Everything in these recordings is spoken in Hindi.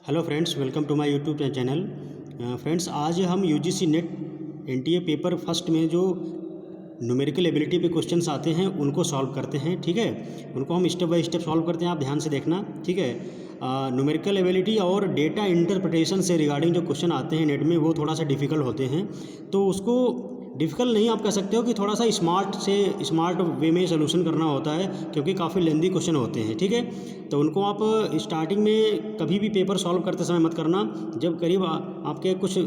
Hello friends, welcome to my YouTube channel. Friends, आज हम UGC NET NTA paper first में जो न्यूमेरिकल एबिलिटी पे क्वेश्चंस आते हैं उनको सॉल्व करते हैं। ठीक है, उनको हम स्टेप बाय स्टेप सॉल्व करते हैं, आप ध्यान से देखना। ठीक है, न्यूमेरिकल एबिलिटी और डेटा इंटरप्रिटेशन से रिगार्डिंग जो क्वेश्चन आते हैं नेट में वो थोड़ा सा डिफ़िकल्ट होते हैं, तो उसको डिफ़िकल्ट नहीं आप कह सकते हो कि थोड़ा सा स्मार्ट वे में सोल्यूशन करना होता है, क्योंकि काफ़ी लेंदी क्वेश्चन होते हैं। ठीक है, तो उनको आप स्टार्टिंग में कभी भी पेपर सॉल्व करते समय मत करना। जब करीब आपके कुछ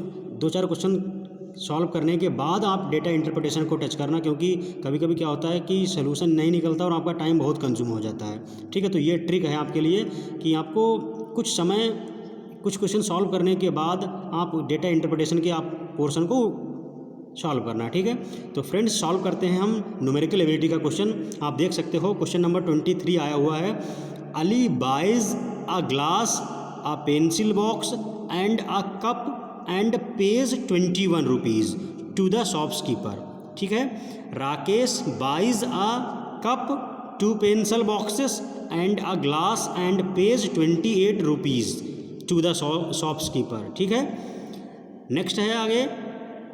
2-4 क्वेश्चन सॉल्व करने के बाद आप डेटा इंटरप्रिटेशन को टच करना, क्योंकि कभी कभी क्या होता है कि सोल्यूशन नहीं निकलता और आपका टाइम बहुत कंज्यूम हो जाता है। ठीक है, तो ये ट्रिक है आपके लिए कि आपको कुछ क्वेश्चन सॉल्व करने के बाद आप डेटा इंटरप्रिटेशन के आप पोर्शन को सॉल्व करना। ठीक है, तो फ्रेंड्स सॉल्व करते हैं हम न्यूमेरिकल एबिलिटी का क्वेश्चन। आप देख सकते हो क्वेश्चन नंबर 23 आया हुआ है। Ali buys a glass, a pencil box and a cup and pays 21 rupees to the shopkeeper. ठीक है, Rakesh buys a cup, 2 pencil boxes and a glass and pays 28 rupees to the shopkeeper. ठीक है, नेक्स्ट है आगे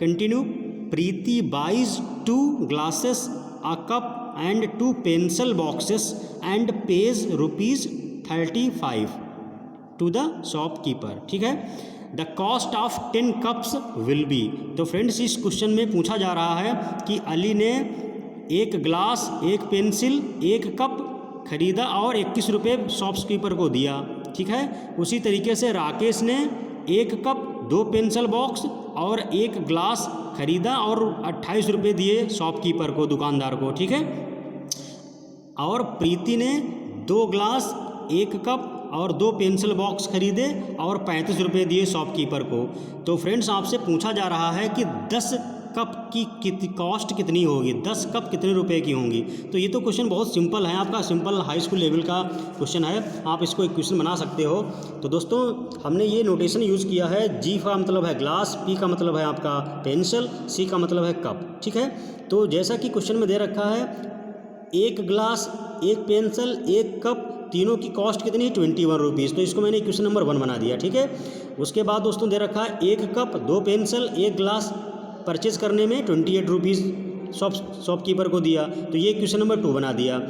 continue. Preeti buys 2 glasses, a cup and 2 pencil boxes and pays rupees 35 to the shopkeeper. ठीक है, the cost of 10 cups will be. तो फ्रेंड्स इस क्वेश्चन में पूछा जा रहा है कि अली ने 1 ग्लास, 1 पेंसिल, 1 कप खरीदा और 21 रुपये शॉपकीपर को दिया। ठीक है, उसी तरीके से राकेश ने 1 कप, 2 पेंसिल बॉक्स और 1 ग्लास खरीदा और 28 रुपये दिए शॉपकीपर को, दुकानदार को। ठीक है, और प्रीति ने 2 ग्लास, 1 कप और 2 पेंसिल बॉक्स खरीदे और 35 रुपये दिए शॉपकीपर को। तो फ्रेंड्स आपसे पूछा जा रहा है कि 10 कप की कॉस्ट कितनी होगी, 10 कप कितने रुपए की होंगी। तो ये तो क्वेश्चन बहुत सिंपल है, आपका सिंपल हाई स्कूल लेवल का क्वेश्चन है, आप इसको एक क्वेश्चन बना सकते हो। तो दोस्तों हमने ये नोटेशन यूज़ किया है, जी का मतलब है ग्लास, पी का मतलब है आपका पेंसिल, सी का मतलब है कप। ठीक है, तो जैसा कि क्वेश्चन में दे रखा है 1 ग्लास, 1 पेंसिल, 1 कप, तीनों की कॉस्ट कितनी है 21 रुपीज़। तो इसको मैंने क्वेश्चन नंबर 1 बना दिया। ठीक है, उसके बाद दोस्तों दे रखा है 1 कप, 2 पेंसिल, 1 ग्लास परचेज करने में 28 रुपीज़ शॉपकीपर को दिया, तो ये क्वेश्चन नंबर 2 बना दिया।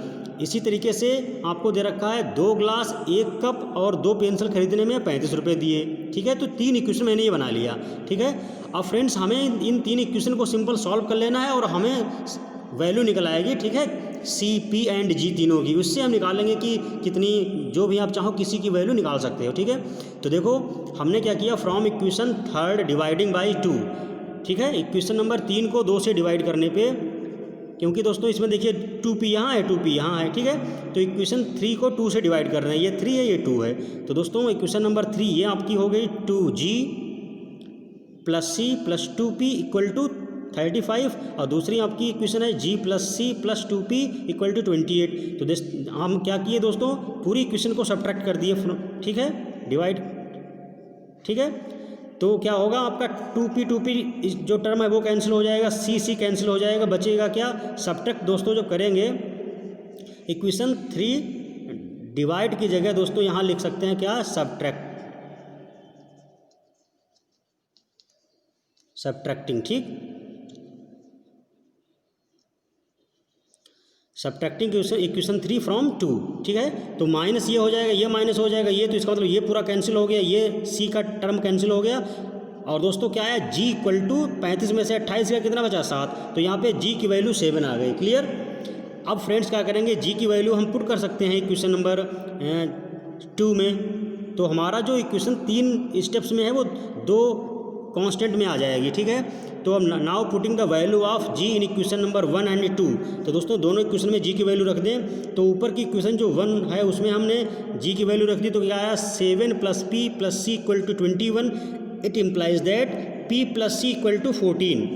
इसी तरीके से आपको दे रखा है 2 ग्लास, 1 कप और 2 पेंसिल खरीदने में 35 रुपये दिए। ठीक है, तो 3 इक्वेशन मैंने ये बना लिया। ठीक है, अब फ्रेंड्स हमें इन 3 इक्वेशन को सिंपल सॉल्व कर लेना है और हमें वैल्यू निकल आएगी। ठीक है, सी, पी एंड जी तीनों की, उससे हम निकालेंगे कि कितनी, जो भी आप चाहो किसी की वैल्यू निकाल सकते हो। ठीक है, तो देखो हमने क्या किया, फ्रॉम इक्वेशन 3 डिवाइडिंग बाई 2। ठीक है, इक्वेशन नंबर 3 को 2 से डिवाइड करने पे, क्योंकि दोस्तों इसमें देखिए 2p यहाँ है, 2p यहाँ है। ठीक है, तो इक्वेशन 3 को 2 से डिवाइड कर रहे हैं, ये 3 है, ये 2 है। तो दोस्तों इक्वेशन नंबर 3 ये आपकी हो गई 2g plus C plus 2p equal to 35, और दूसरी आपकी इक्वेशन है g plus C plus 2p equal to 28। तो हम क्या किए दोस्तों, पूरी इक्वेशन को सब्ट्रैक्ट कर दिए। ठीक है, डिवाइड। ठीक है, तो क्या होगा आपका 2p जो टर्म है वो कैंसिल हो जाएगा, c कैंसिल हो जाएगा, बचेगा क्या, सब्ट्रैक्ट। दोस्तों जो करेंगे इक्वेशन 3 डिवाइड की जगह दोस्तों यहाँ लिख सकते हैं क्या, सब्ट्रैक्टिंग। ठीक, सब्ट्रैक्टिंग इक्वेशन 3 फ्रॉम 2। ठीक है, तो माइनस ये हो जाएगा, ये माइनस हो जाएगा, ये, तो इसका मतलब ये पूरा कैंसिल हो गया, ये सी का टर्म कैंसिल हो गया। और दोस्तों क्या है, जी इक्वल टू 35 में से 28 का कितना बचा, 7, तो यहाँ पे जी की वैल्यू 7 आ गई। क्लियर। अब फ्रेंड्स क्या करेंगे, जी की वैल्यू हम पुट कर सकते हैं इक्वेशन नंबर 2 में। तो हमारा जो इक्वेशन 3 स्टेप्स में है वो 2 कांस्टेंट में आ जाएगी। ठीक है, तो अब now putting the value of G in equation number 1 and 2। तो दोस्तों दोनों इक्वेशन में जी की वैल्यू रख दें। तो ऊपर की इक्वेशन जो 1 है उसमें हमने जी की वैल्यू रख दी, तो क्या आया, 7 plus P plus C equal to 21। It implies that p plus C equal to 14।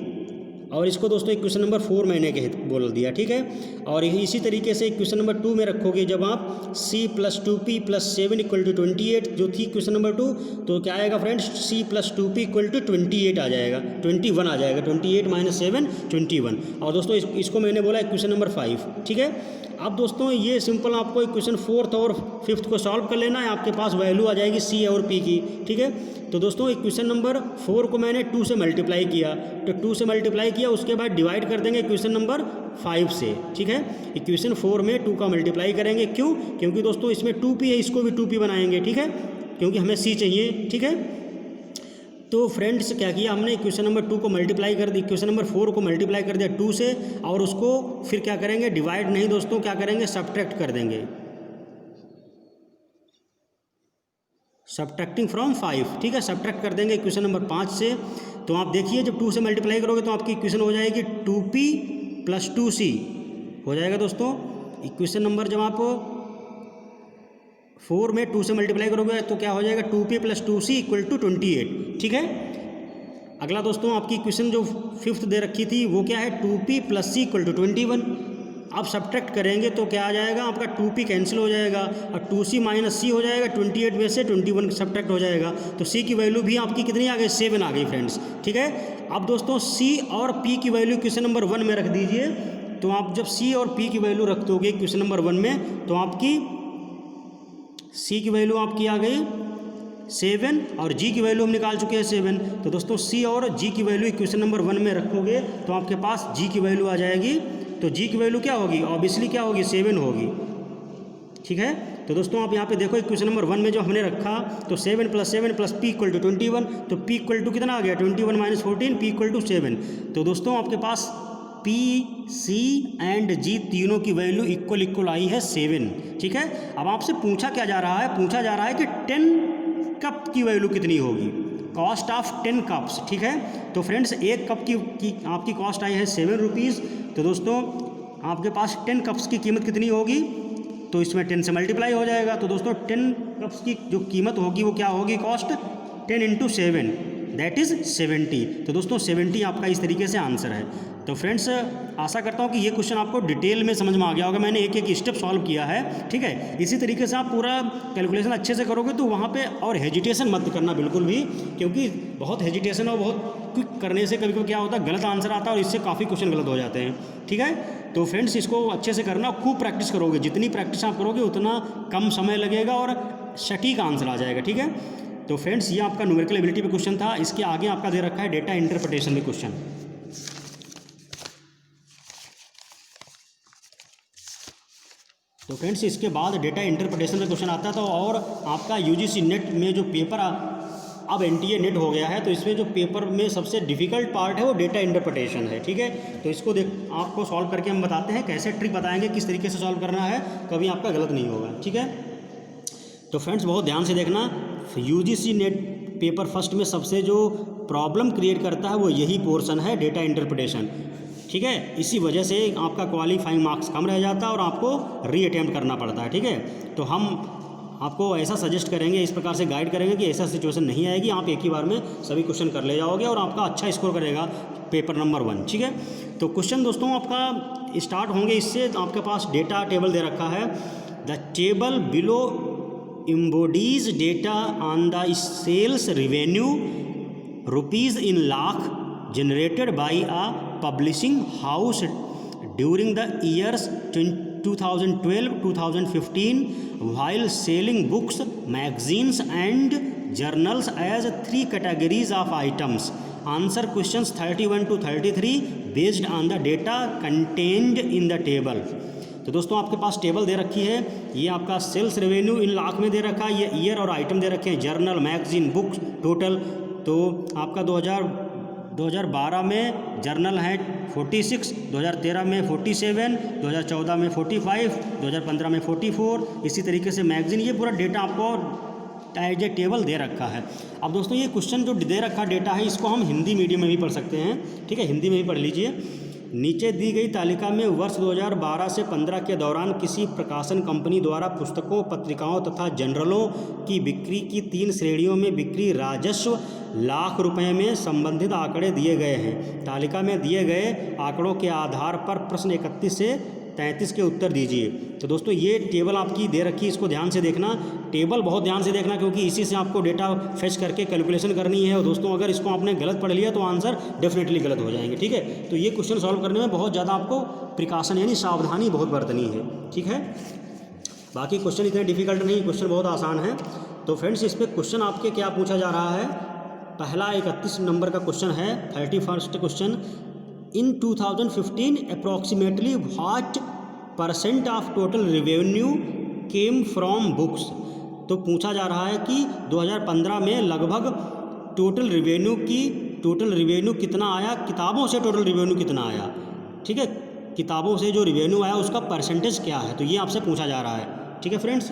और इसको दोस्तों इक्वेशन नंबर 4 मैंने बोल दिया, ठीक है। और इसी तरीके से इक्वेशन नंबर 2 में रखोगे जब आप c + 2p + 7 = 28 जो थी इक्वेशन नंबर 2, तो क्या आएगा फ्रेंड्स, c + 2p = 28 आ जाएगा, 21 आ जाएगा, 28 - 7 21। और दोस्तों इसको मैंने बोला इक्वेशन नंबर 5, ठीक है। अब दोस्तों ये सिंपल आपको इक्वेशन 4th और 5th को सॉल्व कर लेना है, आपके पास वैल्यू आ जाएगी c और p की, ठीक है। तो दोस्तों इक्वेशन नंबर 4 को मैंने 2 से मल्टीप्लाई किया, तो 2 से मल्टीप्लाई किया, उसके बाद डिवाइड कर देंगे इक्वेशन नंबर 5 से, ठीक है। इक्वेशन 4 में 2 का मल्टीप्लाई करेंगे, क्यों, क्योंकि दोस्तों इसमें 2p है, इसको भी 2p बनाएंगे, ठीक है, क्योंकि हमें c चाहिए, ठीक है। तो फ्रेंड्स क्या किया हमने, इक्वेशन नंबर 2 को मल्टीप्लाई कर दिया, इक्वेशन नंबर 4 को मल्टीप्लाई कर दिया 2 से, और उसको फिर क्या करेंगे, डिवाइड नहीं दोस्तों, क्या करेंगे, सब्ट्रैक्ट कर देंगे, सब्ट्रैक्टिंग फ्रॉम 5, ठीक है, सब्ट्रैक्ट कर देंगे इक्वेशन नंबर 5 से। तो आप देखिए जब 2 से मल्टीप्लाई करोगे तो आपकी इक्वेशन हो जाएगी 2p + 2c हो जाएगा दोस्तों। इक्वेशन नंबर जब आप 4 में 2 से मल्टीप्लाई करोगे तो क्या हो जाएगा, 2p + 2c = 28, ठीक है। अगला दोस्तों आपकी इक्वेशन जो 5th दे रखी थी वो क्या है, 2p + c = 21। आप सब्ट्रैक्ट करेंगे तो क्या आ जाएगा, आपका 2p कैंसिल हो जाएगा और 2c - c हो जाएगा, 28 में से 21 सब्ट्रैक्ट हो जाएगा, तो c की वैल्यू भी आपकी कितनी आ गई, 7 आ गई फ्रेंड्स, ठीक है। अब दोस्तों c और p की वैल्यू क्वेश्चन नंबर 1 में रख दीजिए। तो आप जब c और p की वैल्यू रख दोगे क्वेश्चन नंबर 1 में, तो आपकी c की वैल्यू आपकी आ गई 7 और g की वैल्यू हम निकाल चुके हैं 7। तो दोस्तों c और g की वैल्यू इक्वेशन नंबर 1 में रखोगे तो आपके पास g की वैल्यू आ जाएगी। तो g की वैल्यू क्या होगी, ऑब्वियसली क्या होगी, 7 होगी, ठीक है। तो दोस्तों आप यहाँ पे देखो इक्वेशन नंबर 1 में जो हमने रखा, तो 7 + 7 + p = 21, तो p = कितना आ गया, 21 - 14, p = 7। तो दोस्तों आपके पास p, c एंड g तीनों की वैल्यू इक्वल आई है 7, ठीक है। अब आपसे पूछा क्या जा रहा है, पूछा जा रहा है कि 10 कप की वैल्यू कितनी होगी, कॉस्ट ऑफ 10 कप्स, ठीक है। तो फ्रेंड्स 1 कप की आपकी कॉस्ट आई है 7 रुपीज़। तो दोस्तों आपके पास 10 कप्स की कीमत कितनी होगी, तो इसमें 10 से मल्टीप्लाई हो जाएगा। तो दोस्तों 10 कप्स की जो कीमत होगी वो क्या होगी, कॉस्ट 10 × 7 दैट इज़ 70। तो दोस्तों 70 आपका इस तरीके से आंसर है। तो फ्रेंड्स आशा करता हूँ कि ये क्वेश्चन आपको डिटेल में समझ में आ गया होगा, मैंने एक एक स्टेप सॉल्व किया है, ठीक है। इसी तरीके से आप पूरा कैलकुलेशन अच्छे से करोगे तो वहाँ पे और हेजिटेशन मत करना बिल्कुल भी, क्योंकि बहुत हेजिटेशन और बहुत क्विक करने से कभी कभी क्या होता है, गलत आंसर आता है और इससे काफ़ी क्वेश्चन गलत हो जाते हैं, ठीक है। तो फ्रेंड्स इसको अच्छे से करना, खूब प्रैक्टिस करोगे, जितनी प्रैक्टिस आप करोगे उतना कम समय लगेगा और सटीक आंसर आ जाएगा, ठीक है। तो फ्रेंड्स ये आपका न्यूमेरिकल एबिलिटी पे क्वेश्चन था। इसके आगे आपका दे रखा है डेटा इंटरप्रिटेशन में क्वेश्चन। तो फ्रेंड्स इसके बाद डेटा इंटरप्रिटेशन में क्वेश्चन आता था। और आपका यूजीसी नेट में जो पेपर अब एनटीए नेट हो गया है, तो इसमें जो पेपर में सबसे डिफिकल्ट पार्ट है वो डेटा इंटरप्रिटेशन है, ठीक है। तो इसको आपको सॉल्व करके हम बताते हैं, कैसे ट्रिक बताएंगे, किस तरीके से सॉल्व करना है, कभी आपका गलत नहीं होगा, ठीक है। तो फ्रेंड्स बहुत ध्यान से देखना, यूजीसी नेट पेपर फर्स्ट में सबसे जो प्रॉब्लम क्रिएट करता है वो यही पोर्शन है, डेटा इंटरप्रिटेशन, ठीक है। इसी वजह से आपका क्वालिफाइंग मार्क्स कम रह जाता है और आपको री अटेम्प्ट करना पड़ता है, ठीक है। तो हम आपको ऐसा सजेस्ट करेंगे, इस प्रकार से गाइड करेंगे कि ऐसा सिचुएशन नहीं आएगी, आप एक ही बार में सभी क्वेश्चन कर ले जाओगे और आपका अच्छा स्कोर करेगा पेपर नंबर 1, ठीक है। तो क्वेश्चन दोस्तों आपका स्टार्ट होंगे इससे, आपके पास डेटा टेबल दे रखा है, the table below embodies data on the sales revenue rupees in lakh generated by a publishing house during the years 2012-2015 while selling books, magazines and journals as 3 categories of items. Answer questions 31 to 33 based on the data contained in the table. तो दोस्तों आपके पास टेबल दे रखी है, ये आपका सेल्स रेवेन्यू इन लाख में दे रखा है, ये ईयर और आइटम दे रखे हैं, जर्नल, मैगजीन, बुक्स टोटल। तो आपका 2012 में जर्नल है 46, 2013 में 47, 2014 में 45, 2015 में 44, इसी तरीके से मैगजीन, ये पूरा डेटा आपको एज ए टेबल दे रखा है। अब दोस्तों ये क्वेश्चन जो दे रखा डेटा है इसको हम हिंदी मीडियम में भी पढ़ सकते हैं, ठीक है, हिंदी में भी पढ़ लीजिए। नीचे दी गई तालिका में वर्ष 2012 से 15 के दौरान किसी प्रकाशन कंपनी द्वारा पुस्तकों, पत्रिकाओं तथा जर्नलों की बिक्री की 3 श्रेणियों में बिक्री राजस्व लाख रुपए में संबंधित आंकड़े दिए गए हैं। तालिका में दिए गए आंकड़ों के आधार पर प्रश्न 31 से 33 के उत्तर दीजिए। तो दोस्तों ये टेबल आपकी दे रखी है, इसको ध्यान से देखना, टेबल बहुत ध्यान से देखना, क्योंकि इसी से आपको डेटा फेच करके कैलकुलेशन करनी है। और दोस्तों अगर इसको आपने गलत पढ़ लिया तो आंसर डेफिनेटली गलत हो जाएंगे, ठीक है। तो ये क्वेश्चन सॉल्व करने में बहुत ज़्यादा आपको प्रिकॉशन यानी सावधानी बहुत बरतनी है, ठीक है। बाकी क्वेश्चन इतने डिफिकल्ट नहीं, क्वेश्चन बहुत आसान है। तो फ्रेंड्स इस पर क्वेश्चन आपके क्या पूछा जा रहा है, पहला 31 नंबर का क्वेश्चन है, 31st question, in 2015 approximately what % of total revenue came from books. तो पूछा जा रहा है कि 2015 में लगभग टोटल रिवेन्यू कितना आया, किताबों से टोटल रिवेन्यू कितना आया, ठीक है, किताबों से जो रिवेन्यू आया उसका परसेंटेज क्या है, तो ये आपसे पूछा जा रहा है, ठीक है फ्रेंड्स।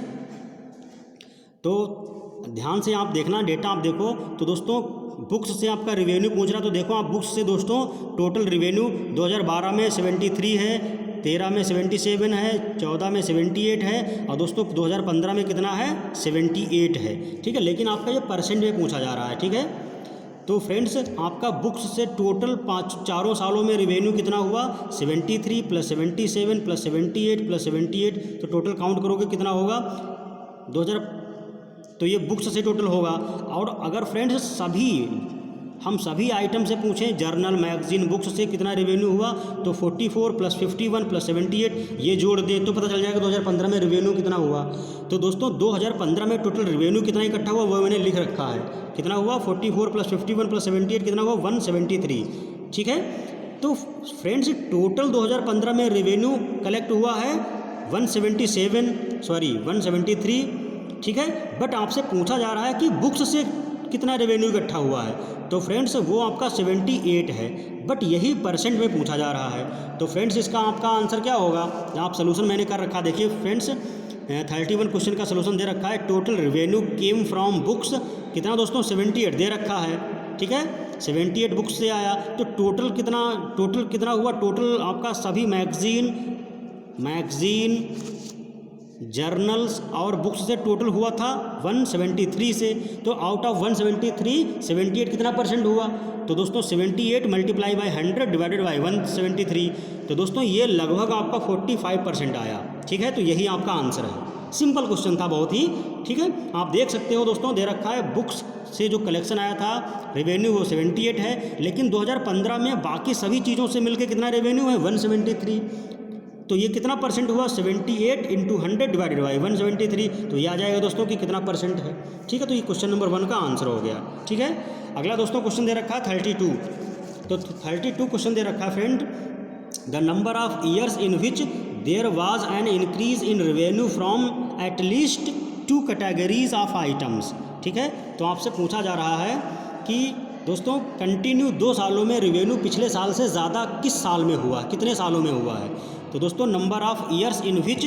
तो ध्यान से आप देखना, डेटा आप देखो। तो दोस्तों बुक्स से आपका रिवेन्यू पूछ रहा, तो देखो आप बुक्स से दोस्तों टोटल रिवेन्यू 2012 में 73 है, 13 में 77 है, 14 में 78 है, और दोस्तों 2015 में कितना है, 78 है, ठीक है। लेकिन आपका ये परसेंट में पूछा जा रहा है, ठीक है। तो फ्रेंड्स आपका बुक्स से टोटल चारों सालों में रिवेन्यू कितना हुआ, 73 + 77 + 78 + 78, तो टोटल काउंट करोगे कितना होगा 2000, तो ये बुक्स से टोटल होगा। और अगर फ्रेंड्स हम सभी आइटम से पूछें, जर्नल, मैगजीन, बुक्स से कितना रेवेन्यू हुआ, तो 44 + 51 + 78 ये जोड़ दें तो पता चल जाएगा 2015 में रेवेन्यू कितना हुआ। तो दोस्तों 2015 में टोटल रेवेन्यू कितना इकट्ठा हुआ वो मैंने लिख रखा है, कितना हुआ 44 + 51 + 78 कितना हुआ 173, ठीक है। तो फ्रेंड्स टोटल 2015 में रेवेन्यू कलेक्ट हुआ है 173, ठीक है। बट आपसे पूछा जा रहा है कि बुक्स से कितना रेवेन्यू इकट्ठा हुआ है, तो फ्रेंड्स वो आपका 78 है, बट यही परसेंट में पूछा जा रहा है। तो फ्रेंड्स इसका आपका आंसर क्या होगा, आप सोल्यूशन मैंने कर रखा, देखिए फ्रेंड्स 31 क्वेश्चन का सोल्यूशन दे रखा है, total revenue came from books कितना दोस्तों 78 दे रखा है, ठीक है, 78 बुक्स से आया। तो टोटल कितना हुआ, टोटल आपका सभी मैगजीन जर्नल्स और बुक्स से टोटल हुआ था 173 से। तो आउट ऑफ 173 78 कितना परसेंट हुआ, तो दोस्तों 78 × 100 डिवाइडेड बाय 173, तो दोस्तों ये लगभग आपका 45% आया, ठीक है। तो यही आपका आंसर है, सिंपल क्वेश्चन था बहुत ही, ठीक है। आप देख सकते हो दोस्तों दे रखा है बुक्स से जो कलेक्शन आया था रेवेन्यू वो 78 है, लेकिन 2015 में बाकी सभी चीज़ों से मिलकर कितना रेवेन्यू है 173, तो ये कितना परसेंट हुआ 78 × 100 डिवाइडेड बाय 173, तो ये आ जाएगा दोस्तों कि कितना परसेंट है, ठीक है। तो ये क्वेश्चन नंबर 1 का आंसर हो गया, ठीक है। अगला दोस्तों क्वेश्चन दे रखा है 32, तो 32 क्वेश्चन दे रखा है friend, the number of years in which there was an increase in revenue from at least 2 categories of items, ठीक है। तो आपसे पूछा जा रहा है कि दोस्तों कंटिन्यू 2 सालों में रेवेन्यू पिछले साल से ज़्यादा किस साल में हुआ, कितने सालों में हुआ है। तो दोस्तों number of years in which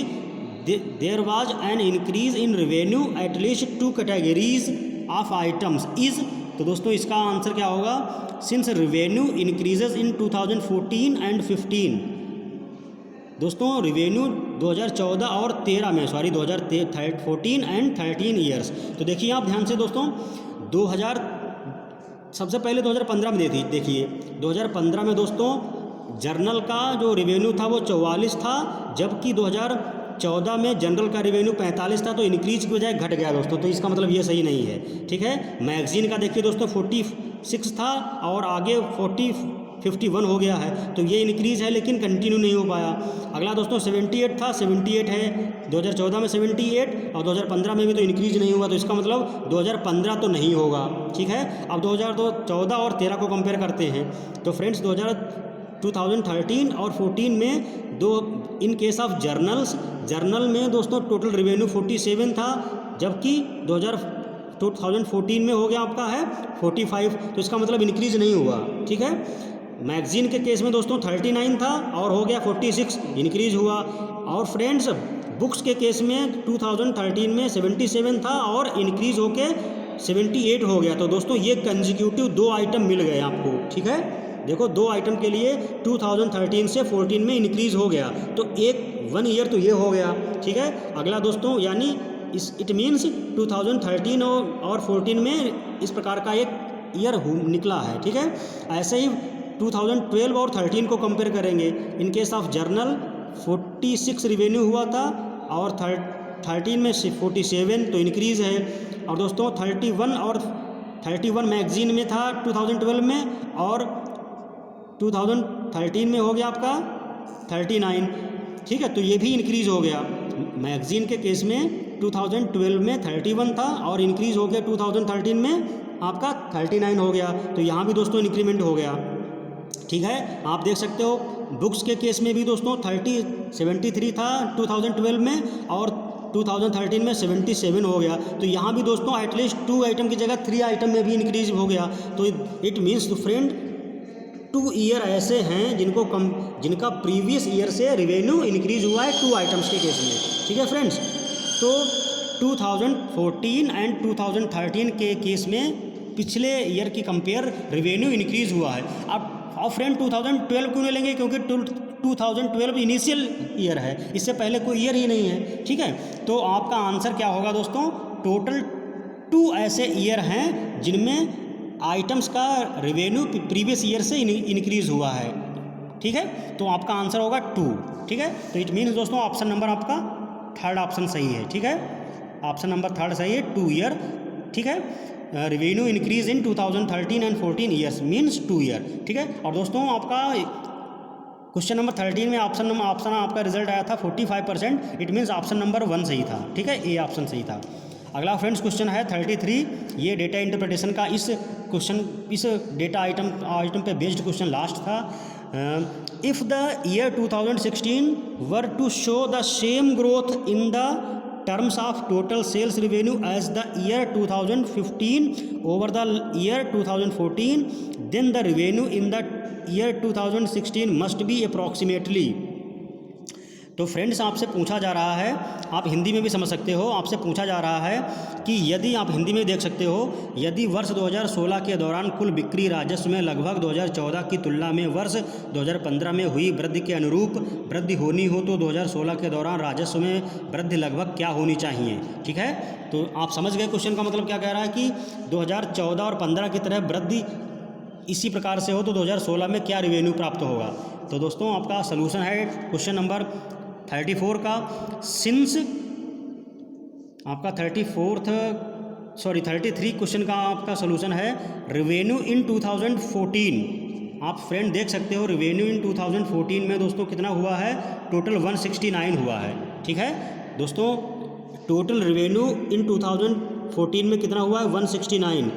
there was an increase in revenue at least 2 categories of items is, तो दोस्तों इसका आंसर क्या होगा, since revenue increases in 2014 and 15, दोस्तों रेवेन्यू 2014 और 13 में 2014 एंड 13 ईयर्स। तो देखिए आप ध्यान से दोस्तों सबसे पहले 2015 में देखिए 2015 में दोस्तों जर्नल का जो रेवेन्यू था वो 44 था, जबकि 2014 में जनरल का रेवेन्यू 45 था, तो इंक्रीज की बजाय घट गया दोस्तों, तो इसका मतलब ये सही नहीं है, ठीक है। मैगजीन का देखिए दोस्तों 46 था और आगे 51 हो गया है, तो ये इंक्रीज़ है लेकिन कंटिन्यू नहीं हो पाया। अगला दोस्तों 78 था, 78 है 2014 में 78 और 2015 में भी तो इंक्रीज नहीं हुआ, तो इसका मतलब 2015 तो नहीं होगा, ठीक है। अब 2014 और 13 को कंपेयर करते हैं, तो फ्रेंड्स 2013 और 14 में इन केस ऑफ जर्नल में दोस्तों टोटल रेवेन्यू 47 था, जबकि 2014 में हो गया आपका है 45, तो इसका मतलब इंक्रीज नहीं हुआ, ठीक है। मैगजीन के केस में दोस्तों 39 था और हो गया 46, इंक्रीज हुआ। और फ्रेंड्स बुक्स के केस में 2013 में 77 था और इंक्रीज होके 78 हो गया, तो दोस्तों ये कंसेक्यूटिव 2 आइटम मिल गए आपको, ठीक है। देखो 2 आइटम के लिए 2013 से 14 में इंक्रीज़ हो गया, तो एक 1 ईयर तो ये हो गया, ठीक है। अगला दोस्तों यानी इट मीन्स 2013 और 14 में इस प्रकार का एक ईयर निकला है, ठीक है। ऐसे ही 2012 और 13 को कंपेयर करेंगे। In case of journal 46 revenue हुआ था और 13 में 47, तो इंक्रीज़ है। और दोस्तों 31 मैगजीन में था 2012 में, और 2013 में हो गया आपका 39, ठीक है। तो ये भी इंक्रीज़ हो गया। मैगजीन के केस में 2012 में 31 था और इंक्रीज़ हो गया 2013 में आपका 39 हो गया, तो यहाँ भी दोस्तों इंक्रीमेंट हो गया, ठीक है। आप देख सकते हो बुक्स के केस में भी दोस्तों 73 था 2012 में और 2013 में 77 हो गया, तो यहाँ भी दोस्तों एटलीस्ट 2 आइटम की जगह 3 आइटम में भी इंक्रीज हो गया। तो it means two friend 2 year ऐसे हैं जिनका प्रीवियस ईयर से रिवेन्यू इंक्रीज हुआ है 2 आइटम्स के केस में, ठीक है फ्रेंड्स। तो 2014 एंड 2013 के केस में पिछले ईयर की कंपेयर रिवेन्यू इंक्रीज हुआ है। अब फ्रेंड 2012 क्यों नहीं लेंगे, क्योंकि 2012 इनिशियल ईयर है, इससे पहले कोई ईयर ही नहीं है, ठीक है। तो आपका आंसर क्या होगा दोस्तों, टोटल 2 ऐसे ईयर हैं जिनमें आइटम्स का रिवेन्यू प्रीवियस ईयर से इंक्रीज हुआ है, ठीक है। तो आपका आंसर होगा 2, ठीक है। तो इट मीन्स दोस्तों ऑप्शन नंबर आपका 3rd ऑप्शन सही है, ठीक है। ऑप्शन नंबर 3rd सही है, 2 ईयर, ठीक है। Revenue increase in 2013 and 14 years means 2 year, ठीक है। और दोस्तों आपका क्वेश्चन नंबर 13 में ऑप्शन आपका रिजल्ट आया था 45%, इट मीन्स ऑप्शन नंबर 1 सही था, ठीक है, ए ऑप्शन सही था। अगला फ्रेंड्स क्वेश्चन है 33, ये डेटा इंटरप्रिटेशन का इस डेटा आइटम पे बेस्ड क्वेश्चन लास्ट था। If the year 2016 were to show the same growth in the terms of total sales revenue as the year 2015 over the year 2014, then the revenue in the year 2016 must be approximately। तो फ्रेंड्स आपसे पूछा जा रहा है, आप हिंदी में भी समझ सकते हो, आपसे पूछा जा रहा है कि यदि आप हिंदी में देख सकते हो, यदि वर्ष 2016 के दौरान कुल बिक्री राजस्व में लगभग 2014 की तुलना में वर्ष 2015 में हुई वृद्धि के अनुरूप वृद्धि होनी हो, तो 2016 के दौरान राजस्व में वृद्धि लगभग क्या होनी चाहिए, ठीक है। तो आप समझ गए क्वेश्चन का मतलब क्या कह रहा है कि 2014 और 15 की तरह वृद्धि इसी प्रकार से हो तो 2016 में क्या रिवेन्यू प्राप्त होगा। तो दोस्तों आपका सलूशन है क्वेश्चन नंबर 34 का, सिंस आपका 33 क्वेश्चन का आपका सलूशन है रिवेन्यू इन 2014। आप फ्रेंड देख सकते हो रिवेन्यू इन 2014 में दोस्तों कितना हुआ है, टोटल 169 हुआ है, ठीक है दोस्तों। टोटल रिवेन्यू इन 2014 में कितना हुआ है, 169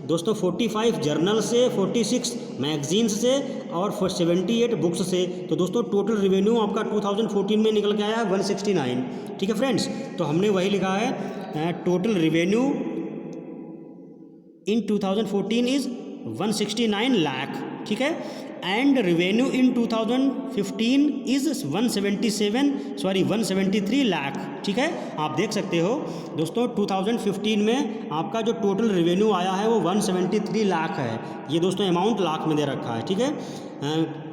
दोस्तों, 45 जर्नल से, 46 मैगजीन्स से और 78 बुक्स से। तो दोस्तों टोटल रिवेन्यू आपका 2014 में निकल के आया है 169, ठीक है फ्रेंड्स। तो हमने वही लिखा है total revenue in 2014 is 169 lakh, ठीक है। And revenue in 2015 is 173 lakh, ठीक है। आप देख सकते हो दोस्तों 2015 में आपका जो टोटल रिवेन्यू आया है वो 173 लाख है, ये दोस्तों अमाउंट लाख में दे रखा है, ठीक है।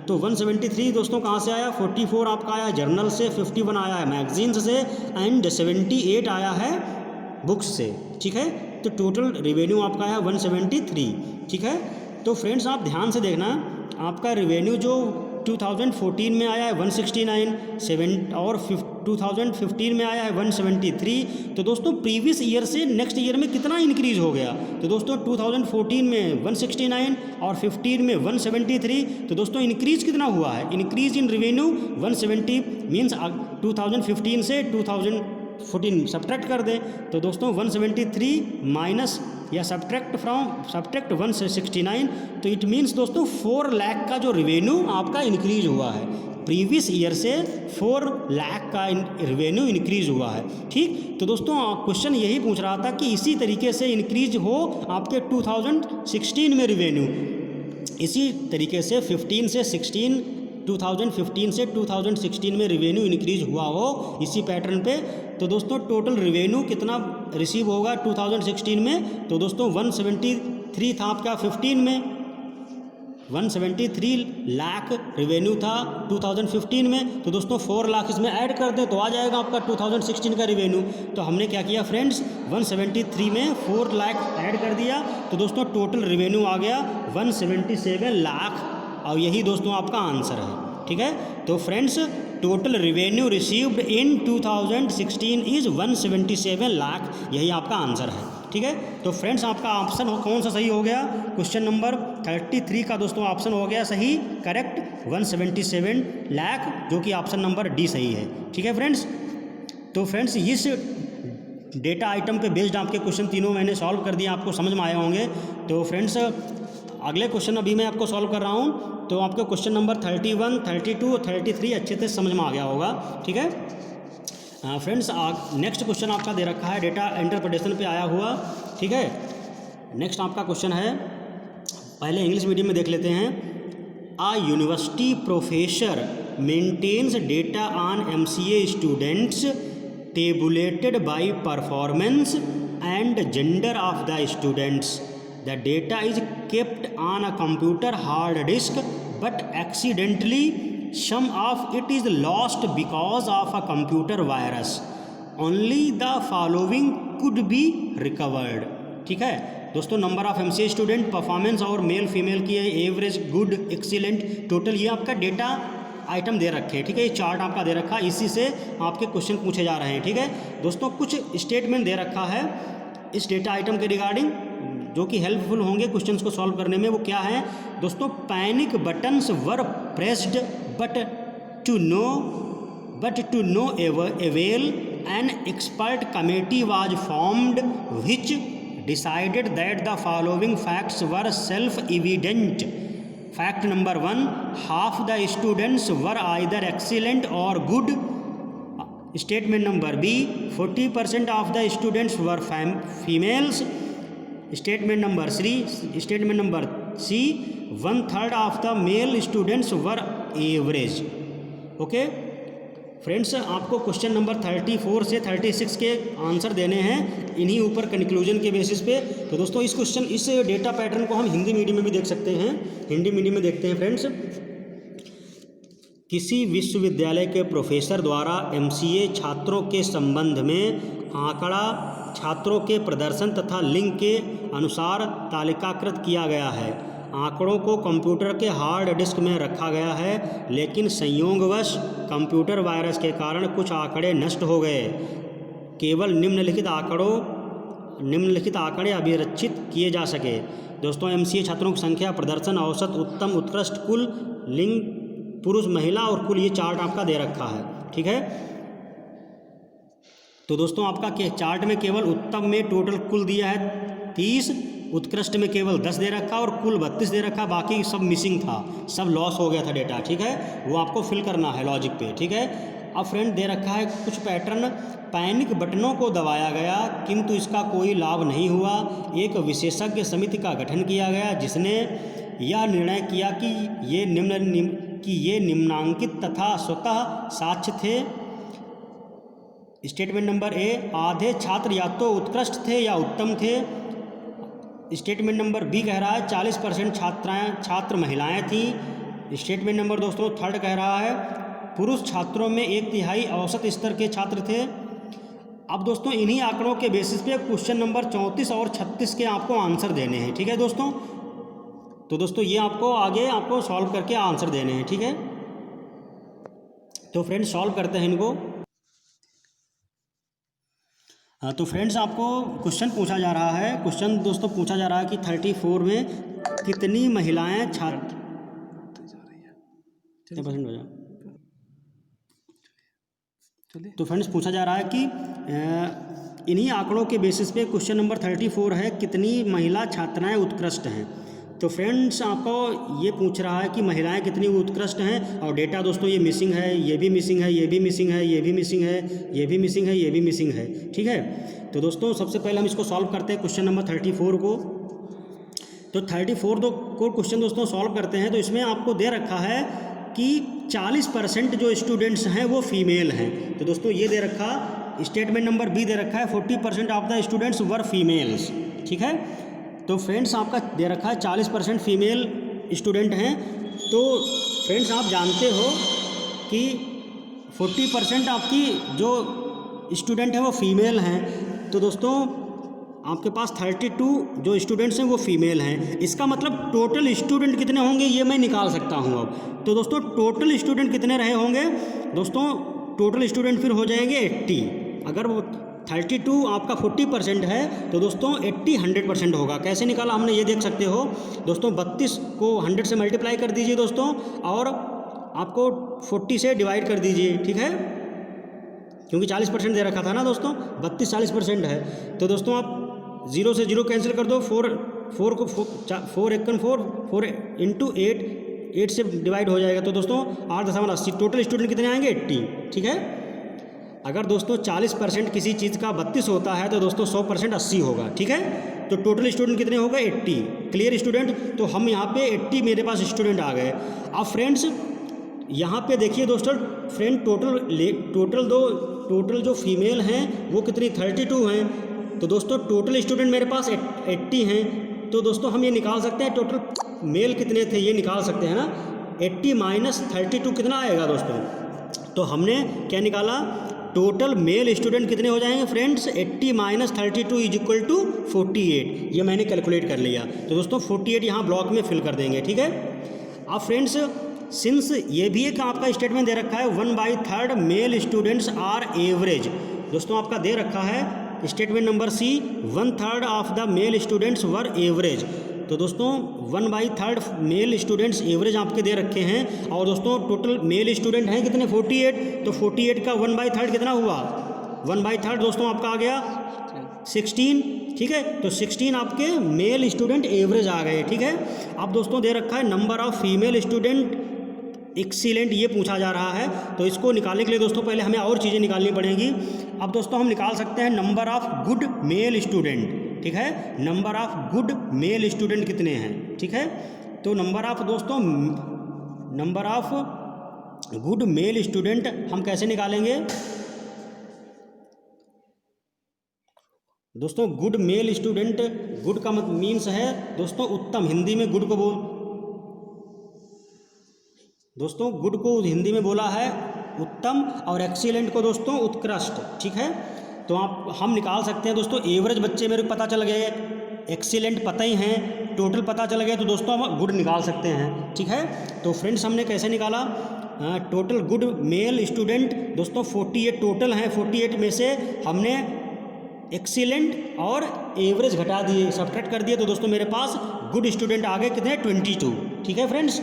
तो 173 दोस्तों कहाँ से आया, 44 आपका आया जर्नल से, 51 आया है मैगजीन्स से एंड 78 आया है बुक्स से, ठीक है। तो टोटल रिवेन्यू आपका आया 173, ठीक है। तो फ्रेंड्स आप ध्यान से देखना, आपका रिवेन्यू जो 2014 में आया है 169 और 2015 में आया है 173। तो दोस्तों प्रीवियस ईयर से नेक्स्ट ईयर में कितना इंक्रीज हो गया, तो दोस्तों 2014 में 169 और 15 में 173। तो दोस्तों इंक्रीज कितना हुआ है, इंक्रीज इन रिवेन्यू 170 मीन्स 2015 से 2014 सब्ट्रैक्ट कर दें तो दोस्तों 173 माइनस या सब्ट्रैक्ट 169, तो इट मीन्स दोस्तों 4 लाख का जो रिवेन्यू आपका इंक्रीज हुआ है, प्रीवियस ईयर से 4 लाख का रिवेन्यू इंक्रीज हुआ है, ठीक। तो दोस्तों क्वेश्चन यही पूछ रहा था कि इसी तरीके से इंक्रीज हो आपके 2016 में रिवेन्यू, इसी तरीके से 2015 से 2016 में रिवेन्यू इंक्रीज हुआ हो इसी पैटर्न पे। तो दोस्तों टोटल रिवेन्यू कितना रिसीव होगा 2016 में, तो दोस्तों 173 था आपका 15 में, 173 लाख रेवेन्यू था 2015 में, तो दोस्तों 4 लाख इसमें ऐड कर दें तो आ जाएगा आपका 2016 का रेवेन्यू। तो हमने क्या किया फ्रेंड्स, 173 में 4 लाख ऐड कर दिया, तो दोस्तों टोटल रेवेन्यू आ गया 177 लाख, और यही दोस्तों आपका आंसर है। ठीक है, तो friends total revenue received in 2016 is 177 lakh, यही आपका आंसर है। ठीक है, तो फ्रेंड्स आपका ऑप्शन कौन सा सही हो गया, क्वेश्चन नंबर 33 का दोस्तों ऑप्शन हो गया सही, करेक्ट 177 लाख, जो कि ऑप्शन नंबर डी सही है। ठीक है फ्रेंड्स, तो फ्रेंड्स इस डेटा आइटम पे बेस्ड आपके क्वेश्चन तीनों मैंने सॉल्व कर दिए, आपको समझ में आए होंगे। तो फ्रेंड्स अगले क्वेश्चन अभी मैं आपको सॉल्व कर रहा हूँ, तो आपको क्वेश्चन नंबर 31, 32 और 33 अच्छे से समझ में आ गया होगा। ठीक है फ्रेंड्स, नेक्स्ट क्वेश्चन आपका दे रखा है डेटा इंटरप्रिटेशन पे आया हुआ। ठीक है, नेक्स्ट आपका क्वेश्चन है, पहले इंग्लिश मीडियम में देख लेते हैं। A university professor maintains data on MCA students tabulated by performance and gender of the students. The data is kept on a computer hard disk, but accidentally some of it is lost because of a computer virus. Only the following could be recovered. ठीक है दोस्तों, number of MCA student, performance और मेल फीमेल की है, एवरेज, गुड, एक्सीलेंट, टोटल, ये आपका डेटा आइटम दे रखे हैं। ठीक है, ये चार्ट आपका दे रखा है, इसी से आपके क्वेश्चन पूछे जा रहे हैं। ठीक है दोस्तों, कुछ स्टेटमेंट दे रखा है इस डेटा आइटम के रिगार्डिंग जो कि हेल्पफुल होंगे क्वेश्चंस को सॉल्व करने में। वो क्या है दोस्तों, panic buttons were pressed but to no avail, an expert committee was formed which decided that the following facts were self evident. Fact number 1, half the students were either excellent और good. Statement number B, 40% of the students were females. Statement number C, 1/3 of the male students were average. Okay friends, आपको क्वेश्चन नंबर 34 से 36 के आंसर देने हैं इन्हीं ऊपर कंक्लूजन के बेसिस पे। तो दोस्तों इस डेटा पैटर्न को हम हिंदी मीडियम में भी देख सकते हैं। हिंदी मीडियम में देखते हैं फ्रेंड्स। किसी विश्वविद्यालय के प्रोफेसर द्वारा MCA छात्रों के संबंध में आंकड़ा छात्रों के प्रदर्शन तथा लिंग के अनुसार तालिकाकृत किया गया है। आंकड़ों को कंप्यूटर के हार्ड डिस्क में रखा गया है, लेकिन संयोगवश कंप्यूटर वायरस के कारण कुछ आंकड़े नष्ट हो गए। केवल निम्नलिखित आंकड़े अभिरक्षित किए जा सके। दोस्तों MCA छात्रों की संख्या, प्रदर्शन, औसत, उत्तम, उत्कृष्ट, कुल, लिंग, पुरुष, महिला और कुल, ये चार्ट आपका दे रखा है। ठीक है, तो दोस्तों आपका चार्ट में केवल उत्तम में टोटल कुल दिया है 30, उत्कृष्ट में केवल 10 दे रखा और कुल 32 दे रखा, बाकी सब मिसिंग था, सब लॉस हो गया था डेटा। ठीक है, वो आपको फिल करना है लॉजिक पे। ठीक है, अब फ्रेंड दे रखा है कुछ पैटर्न। पैनिक बटनों को दबाया गया किंतु इसका कोई लाभ नहीं हुआ। एक विशेषज्ञ समिति का गठन किया गया जिसने यह निर्णय किया कि ये निम्नांकित तथा स्वतः साक्ष्य थे। स्टेटमेंट नंबर ए, आधे छात्र या तो उत्कृष्ट थे या उत्तम थे। स्टेटमेंट नंबर बी कह रहा है 40% छात्र महिलाएं थीं। स्टेटमेंट नंबर दोस्तों थर्ड कह रहा है पुरुष छात्रों में 1/3 औसत स्तर के छात्र थे। अब दोस्तों इन्हीं आंकड़ों के बेसिस पे क्वेश्चन नंबर 34 और 36 के आपको आंसर देने हैं। ठीक है दोस्तों, तो दोस्तों ये आपको आगे सॉल्व करके आंसर देने हैं। ठीक है, तो फ्रेंड्स सॉल्व करते हैं इनको। तो फ्रेंड्स आपको क्वेश्चन पूछा जा रहा है, क्वेश्चन दोस्तों पूछा जा रहा है कि 34 में कितनी महिलाएं छात्र परसेंट हो जाए। तो फ्रेंड्स पूछा जा रहा है कि इन्हीं आंकड़ों के बेसिस पे क्वेश्चन नंबर 34 है, कितनी महिला छात्राएं उत्कृष्ट हैं। तो फ्रेंड्स आपको ये पूछ रहा है कि महिलाएं कितनी उत्कृष्ट हैं, और डेटा दोस्तों ये मिसिंग है, ये भी मिसिंग है, ये भी मिसिंग है, ये भी मिसिंग है, ये भी मिसिंग है, ये भी मिसिंग है। ठीक है, तो दोस्तों सबसे पहले हम इसको सॉल्व करते हैं क्वेश्चन नंबर 34 को। तो 34 को क्वेश्चन दोस्तों सॉल्व करते हैं, तो इसमें आपको दे रखा है कि 40% जो स्टूडेंट्स हैं वो फीमेल हैं। तो दोस्तों ये दे रखा, स्टेटमेंट नंबर बी दे रखा है 40% of the students were females. ठीक है, तो फ्रेंड्स आपका दे रखा है 40% फीमेल स्टूडेंट हैं। तो फ्रेंड्स आप जानते हो कि 40% आपकी जो स्टूडेंट हैं वो फीमेल हैं। तो दोस्तों आपके पास 32 जो स्टूडेंट्स हैं वो फीमेल हैं। इसका मतलब टोटल स्टूडेंट कितने होंगे ये मैं निकाल सकता हूँ अब। तो दोस्तों टोटल स्टूडेंट कितने रहे होंगे दोस्तों? टोटल स्टूडेंट फिर हो जाएंगे 80। अगर वो 32 आपका 40% है तो दोस्तों 80 100% होगा। कैसे निकाला हमने ये देख सकते हो दोस्तों। 32 को 100 से मल्टीप्लाई कर दीजिए दोस्तों, और आपको 40 से डिवाइड कर दीजिए, ठीक है, क्योंकि 40% दे रखा था ना दोस्तों, 32 40% है। तो दोस्तों आप 0 से 0 कैंसिल कर दो, 4 को 4 1 4 इंटू 8 से डिवाइड हो जाएगा। तो दोस्तों 8.80 टोटल स्टूडेंट कितने आएंगे? 80, ठीक है। अगर दोस्तों 40% किसी चीज़ का 32 होता है तो दोस्तों 100% 80 होगा, ठीक है। तो टोटल स्टूडेंट कितने हो गए? 80। Clear student? तो हम यहाँ पे 80 मेरे पास स्टूडेंट आ गए। अब फ्रेंड्स यहाँ पे देखिए दोस्तों, फ्रेंड टोटल जो फीमेल हैं वो कितनी? 32 हैं। तो दोस्तों टोटल स्टूडेंट मेरे पास 80 हैं। तो दोस्तों हम ये निकाल सकते हैं टोटल मेल कितने थे, ये निकाल सकते हैं ना। 80 माइनस 32 कितना आएगा दोस्तों? तो हमने क्या निकाला? टोटल मेल स्टूडेंट कितने हो जाएंगे friends? 80 minus 32 is equal to 48। ये मैंने कैलकुलेट कर लिया। तो दोस्तों 48 यहाँ ब्लॉक में फिल कर देंगे, ठीक है। अब फ्रेंड्स सिंस ये भी एक आपका स्टेटमेंट दे रखा है 1/3 मेल स्टूडेंट्स आर एवरेज। दोस्तों आपका दे रखा है statement number C 1/3 of the male students were average. तो दोस्तों 1/3 मेल स्टूडेंट्स एवरेज आपके दे रखे हैं। और दोस्तों टोटल मेल स्टूडेंट हैं कितने? 48। तो 48 का 1/3 कितना हुआ? 1/3 दोस्तों आपका आ गया 16, ठीक है। तो 16 आपके मेल स्टूडेंट एवरेज आ गए, ठीक है। अब दोस्तों दे रखा है number of female student excellent, ये पूछा जा रहा है। तो इसको निकालने के लिए दोस्तों पहले हमें और चीज़ें निकालनी पड़ेंगी। अब दोस्तों हम निकाल सकते हैं number of good male student, ठीक है। Number of good male student कितने हैं, ठीक है। तो number of good male student हम कैसे निकालेंगे दोस्तों? गुड मेल स्टूडेंट, गुड का मतलब मीन्स है दोस्तों उत्तम। हिंदी में गुड को दोस्तों गुड को हिंदी में बोला है उत्तम, और एक्सीलेंट को दोस्तों उत्कृष्ट, ठीक है। तो हम निकाल सकते हैं दोस्तों एवरेज बच्चे मेरे को पता चल गए, एक्सीलेंट पता ही हैं, टोटल पता चल गया, तो दोस्तों हम गुड निकाल सकते हैं, ठीक है। तो फ्रेंड्स हमने कैसे निकाला? टोटल गुड मेल स्टूडेंट दोस्तों 48 टोटल हैं। 48 में से हमने एक्सीलेंट और एवरेज घटा दिए, सब्ट्रैक्ट कर दिए। तो दोस्तों मेरे पास गुड स्टूडेंट आ गए कितने? 22, ठीक है फ्रेंड्स,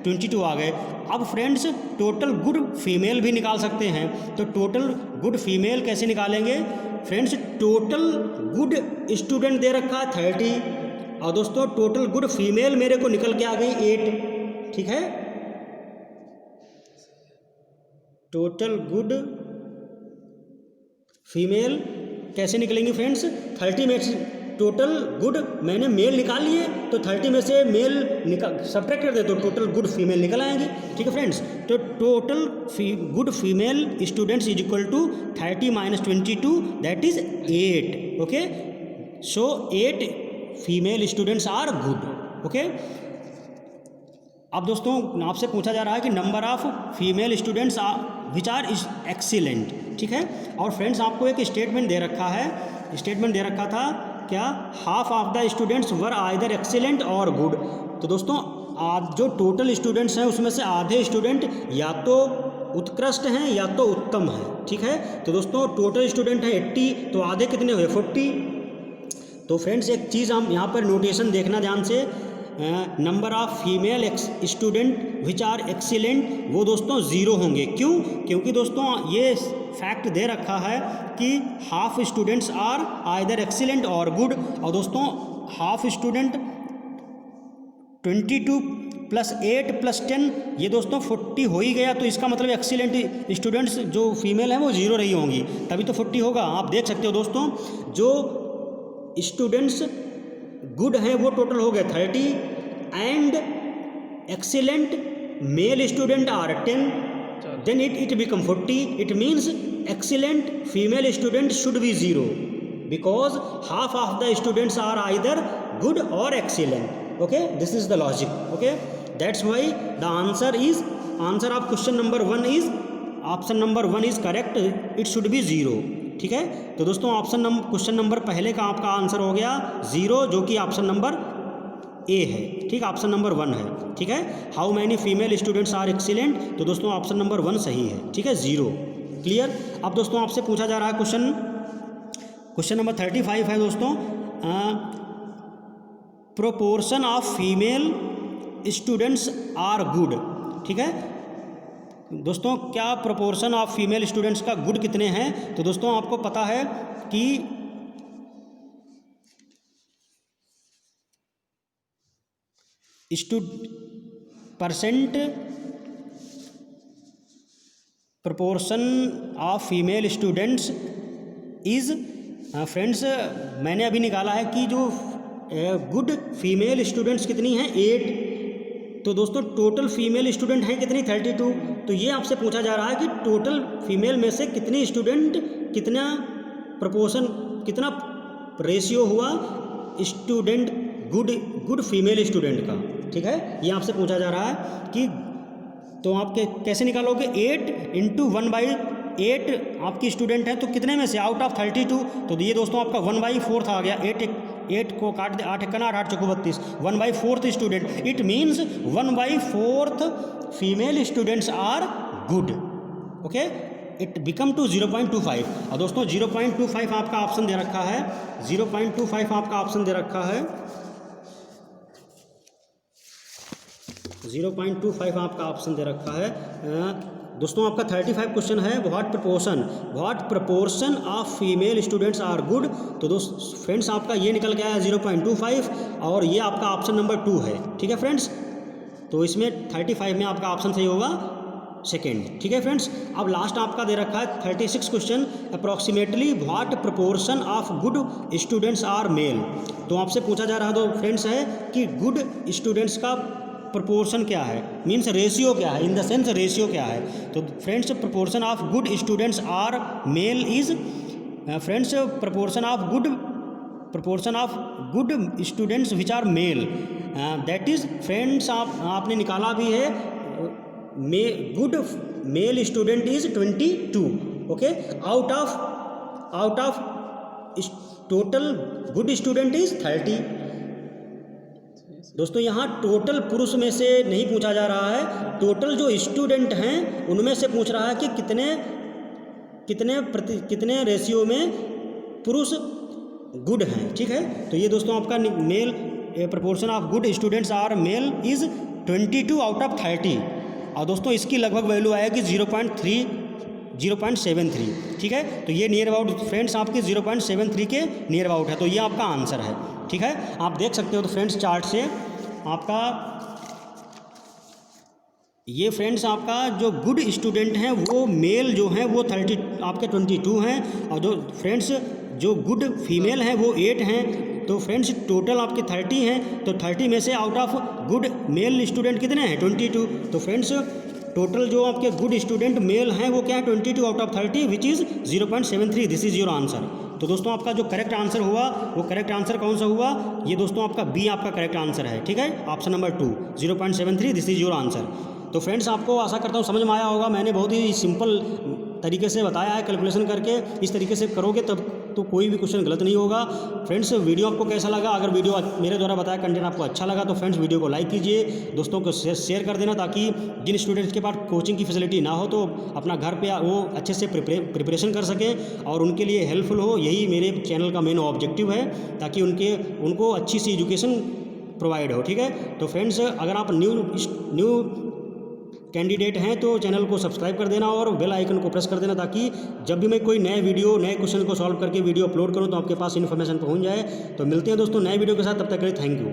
22 आ गए। अब फ्रेंड्स टोटल गुड फीमेल भी निकाल सकते हैं। तो टोटल गुड फीमेल कैसे निकालेंगे friends? Total good student they रखा है 30, और दोस्तों टोटल गुड फीमेल मेरे को निकल के आ गई 8, ठीक है। टोटल गुड फीमेल कैसे निकलेंगी फ्रेंड्स? 30 में टोटल गुड मैंने मेल निकाल लिए, तो 30 में से मेल सब्ट्रैक्ट कर दे तो टोटल गुड फीमेल निकल आएंगे, ठीक है फ्रेंड्स। तो total good female students is equal to 30 minus 22 that is 8, okay. So 8 female students are good, okay. अब दोस्तों आपसे पूछा जा रहा है कि number of female students which are excellent, ठीक है। और फ्रेंड्स आपको एक स्टेटमेंट दे रखा है, स्टेटमेंट दे रखा था क्या? Half of the students were either excellent और गुड। तो दोस्तों आप जो टोटल स्टूडेंट्स हैं उसमें से आधे स्टूडेंट या तो उत्कृष्ट हैं या तो उत्तम हैं, ठीक है। तो दोस्तों टोटल स्टूडेंट है 80, तो आधे कितने हुए? 40। तो फ्रेंड्स एक चीज़ हम यहाँ पर नोटेशन देखना ध्यान से, number of female student which are excellent वो दोस्तों 0 होंगे। क्यों? क्योंकि दोस्तों ये फैक्ट दे रखा है कि half students are either excellent और गुड। और दोस्तों हाफ स्टूडेंट 22 + 8 + 10 ये दोस्तों 40 हो ही गया। तो इसका मतलब एक्सीलेंट स्टूडेंट्स जो फीमेल हैं वो 0 रही होंगी, तभी तो 40 होगा। आप देख सकते हो दोस्तों जो स्टूडेंट्स गुड हैं वो टोटल हो गए 30, and excellent male student are 10, then it become 40. It means excellent female student should be 0 because half of the students are either good or excellent. Okay, this is the logic, okay, that's why the answer of question number 1 is, option number 1 is correct, it should be 0, ठीक है। तो दोस्तों क्वेश्चन नंबर पहले का आपका आंसर हो गया 0, जो कि ऑप्शन नंबर ए है, ठीक है, ऑप्शन नंबर 1 है, ठीक है। How many female students are excellent, तो दोस्तों ऑप्शन नंबर 1 सही है, ठीक है, 0, क्लियर। अब दोस्तों आपसे पूछा जा रहा है क्वेश्चन नंबर 35 है दोस्तों, proportion of female students are good, ठीक है दोस्तों, क्या प्रोपोर्शन ऑफ फीमेल स्टूडेंट्स का गुड कितने हैं। तो दोस्तों आपको पता है कि percent proportion of female students is, friends मैंने अभी निकाला है कि जो गुड फीमेल स्टूडेंट्स कितनी हैं 8, तो दोस्तों टोटल फीमेल स्टूडेंट हैं कितनी 32। तो ये आपसे पूछा जा रहा है कि टोटल फीमेल में से कितने स्टूडेंट, कितना प्रोपोर्शन, कितना रेशियो हुआ स्टूडेंट गुड फीमेल स्टूडेंट का, ठीक है, ये आपसे पूछा जा रहा है कि, तो आप कैसे निकालोगे, 8 × 1/8 आपकी स्टूडेंट है, तो कितने में से, आउट ऑफ 32, तो ये दोस्तों आपका 1/4 आ गया, 8 को काट दे, 8 × 8 = 32, 1/4 student, it means 1/4 female students are good, okay, it become to 0.25। और दोस्तों 0.25 आपका ऑप्शन दे रखा है, 0.25 आपका ऑप्शन दे रखा है, 0.25 आपका ऑप्शन दे रखा है। दोस्तों आपका 35 क्वेश्चन है, what proportion of female students are good. तो दोस्त फ्रेंड्स आपका ये निकल गया है 0.25, और ये आपका ऑप्शन नंबर 2 है, ठीक है फ्रेंड्स। तो इसमें 35 में आपका ऑप्शन सही होगा सेकेंड, ठीक है फ्रेंड्स। अब लास्ट आपका दे रखा है 36 question, approximately what proportion of good students are male. तो आपसे पूछा जा रहा है तो फ्रेंड्स है कि गुड स्टूडेंट्स का प्रोपोर्शन क्या है, मीन्स रेशियो क्या है, इन द सेंस रेशियो क्या है। तो friends proportion of good students are male is, friends proportion of good students which are male, that is friends आपने निकाला भी है, good male student is 22, okay, out of total good student is 30। दोस्तों यहाँ टोटल पुरुष में से नहीं पूछा जा रहा है, टोटल जो स्टूडेंट हैं उनमें से पूछ रहा है कि कितने रेशियो में पुरुष गुड हैं, ठीक है। तो ये दोस्तों आपका male proportion of good students are male is 22 out of 30, और दोस्तों इसकी लगभग वैल्यू आएगी 0.73, ठीक है। तो ये नियर अबाउट फ्रेंड्स आपकी 0.73 के नियर अबाउट है, तो ये आपका आंसर है, ठीक है। आप देख सकते हो तो फ्रेंड्स चार्ट से आपका ये फ्रेंड्स आपका जो गुड स्टूडेंट हैं वो मेल जो हैं वो 30 आपके 22 हैं, और जो फ्रेंड्स जो गुड फीमेल हैं वो 8 हैं। तो फ्रेंड्स टोटल आपके 30 हैं, तो 30 में से out of good male student कितने हैं 22। तो फ्रेंड्स टोटल जो आपके गुड स्टूडेंट मेल हैं वो क्या है 22 out of 30 which is 0.73, this is your answer. तो दोस्तों आपका जो करेक्ट आंसर हुआ वो करेक्ट आंसर कौन सा हुआ, ये दोस्तों आपका बी आपका करेक्ट आंसर है, ठीक है, option number 2 0.73, this is your answer. तो फ्रेंड्स आपको आशा करता हूँ समझ में आया होगा, मैंने बहुत ही सिंपल तरीके से बताया है, कैलकुलेशन करके इस तरीके से करोगे तब तो कोई भी क्वेश्चन गलत नहीं होगा। फ्रेंड्स वीडियो आपको कैसा लगा, अगर वीडियो मेरे द्वारा बताया कंटेंट आपको अच्छा लगा तो फ्रेंड्स वीडियो को लाइक कीजिए, दोस्तों को शेयर कर देना, ताकि जिन स्टूडेंट्स के पास कोचिंग की फैसिलिटी ना हो तो अपना घर पे वो अच्छे से प्रिपरेशन कर सकें और उनके लिए हेल्पफुल हो। यही मेरे चैनल का मेन ऑब्जेक्टिव है, ताकि उनको अच्छी सी एजुकेशन प्रोवाइड हो, ठीक है। तो फ्रेंड्स अगर आप न्यू कैंडिडेट हैं तो चैनल को सब्सक्राइब कर देना और बेल आइकन को प्रेस कर देना, ताकि जब भी मैं कोई नए क्वेश्चन को सॉल्व करके वीडियो अपलोड करूं तो आपके पास इन्फॉर्मेशन पहुंच जाए। तो मिलते हैं दोस्तों नए वीडियो के साथ, तब तक के लिए थैंक यू।